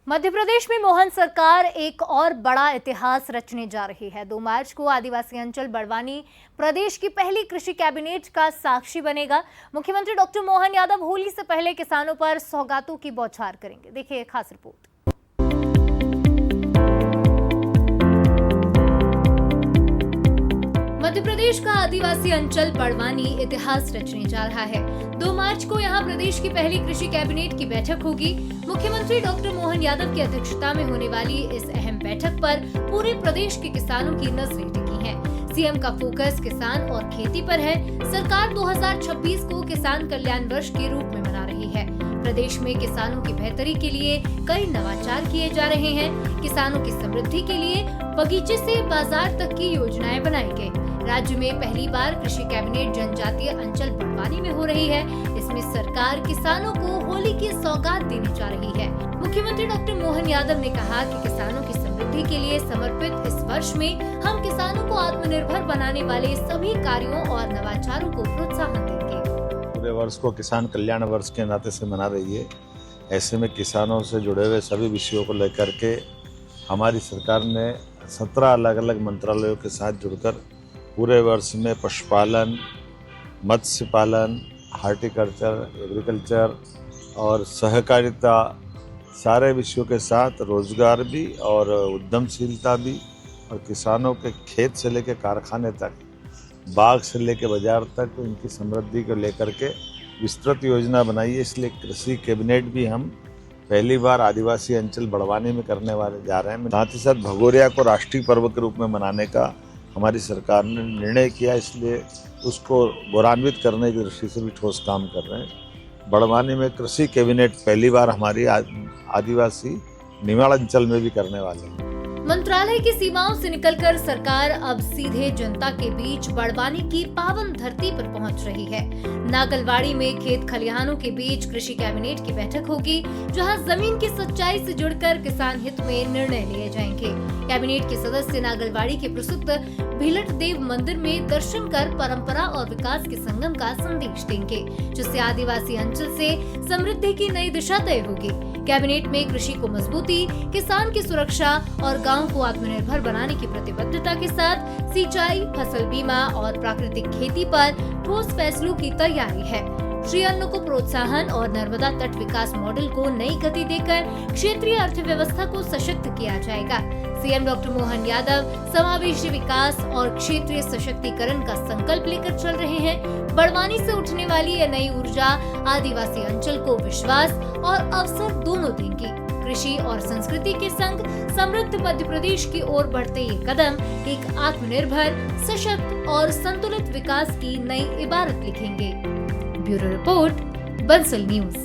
मध्य प्रदेश में मोहन सरकार एक और बड़ा इतिहास रचने जा रही है। 2 मार्च को आदिवासी अंचल बड़वानी प्रदेश की पहली कृषि कैबिनेट का साक्षी बनेगा। मुख्यमंत्री डॉक्टर मोहन यादव होली से पहले किसानों पर सौगातों की बौछार करेंगे। देखिए खास रिपोर्ट। मध्य प्रदेश का आदिवासी अंचल बड़वानी इतिहास रचने जा रहा है। 2 मार्च को यहां प्रदेश की पहली कृषि कैबिनेट की बैठक होगी। मुख्यमंत्री डॉक्टर मोहन यादव की अध्यक्षता में होने वाली इस अहम बैठक पर पूरे प्रदेश के किसानों की नजरें टिकी हैं। सीएम का फोकस किसान और खेती पर है। सरकार 2026 को किसान कल्याण वर्ष के रूप में मना रही है। प्रदेश में किसानों की बेहतरी के लिए कई नवाचार किए जा रहे हैं। किसानों की समृद्धि के लिए बगीचे से बाजार तक की योजनाएं बनाई गई। राज्य में पहली बार कृषि कैबिनेट जनजातीय अंचल बड़वानी में हो रही है। इसमें सरकार किसानों को होली की सौगात देने जा रही है। मुख्यमंत्री डॉक्टर मोहन यादव ने कहा कि किसानों की समृद्धि के लिए समर्पित इस वर्ष में हम किसानों को आत्मनिर्भर बनाने वाले सभी कार्यों और नवाचारों को प्रोत्साहन देंगे। पूरे वर्ष को किसान कल्याण वर्ष के नाते से मना रही है। ऐसे में किसानों से जुड़े हुए सभी विषयों को लेकर के हमारी सरकार ने 17 अलग अलग मंत्रालयों के साथ जुड़कर पूरे वर्ष में पशुपालन, मत्स्य पालन, हार्टिकल्चर, एग्रीकल्चर और सहकारिता सारे विषयों के साथ रोजगार भी और उद्यमशीलता भी और किसानों के खेत से लेकर कारखाने तक, बाग से लेकर बाजार तक उनकी समृद्धि को लेकर के विस्तृत योजना बनाई है। इसलिए कृषि कैबिनेट भी हम पहली बार आदिवासी अंचल बड़वानी में करने वाले जा रहे हैं। साथ ही साथ भगोरिया को राष्ट्रीय पर्व के रूप में मनाने का हमारी सरकार ने निर्णय किया, इसलिए उसको गौरवान्वित करने की दृष्टि से भी ठोस काम कर रहे हैं। बड़वानी में कृषि कैबिनेट पहली बार हमारी आदिवासी निमाड़ अंचल में भी करने वाले हैं। मंत्रालय की सीमाओं से निकलकर सरकार अब सीधे जनता के बीच बड़वानी की पावन धरती पर पहुंच रही है। नागलवाड़ी में खेत खलिहानों के बीच कृषि कैबिनेट की बैठक होगी, जहां जमीन की सच्चाई से जुड़कर किसान हित में निर्णय लिए जाएंगे। कैबिनेट के सदस्य नागलवाड़ी के प्रसिद्ध भीलट देव मंदिर में दर्शन कर परंपरा और विकास के संगम का संदेश देंगे, जिससे आदिवासी अंचल से समृद्धि की नई दिशा तय होगी। कैबिनेट में कृषि को मजबूती, किसान की सुरक्षा और गांव को आत्मनिर्भर बनाने की प्रतिबद्धता के साथ सिंचाई, फसल बीमा और प्राकृतिक खेती पर ठोस फैसलों की तैयारी है। श्री अन्न को प्रोत्साहन और नर्मदा तट विकास मॉडल को नई गति देकर क्षेत्रीय अर्थव्यवस्था को सशक्त किया जाएगा। सीएम डॉक्टर मोहन यादव समावेशी विकास और क्षेत्रीय सशक्तिकरण का संकल्प लेकर चल रहे हैं। बड़वानी से उठने वाली यह नई ऊर्जा आदिवासी अंचल को विश्वास और अवसर दोनों देंगी। कृषि और संस्कृति के संग समृद्ध मध्य प्रदेश की ओर बढ़ते ये कदम एक आत्मनिर्भर, सशक्त और संतुलित विकास की नई इबारत लिखेंगे। Bureau report, Bansal news.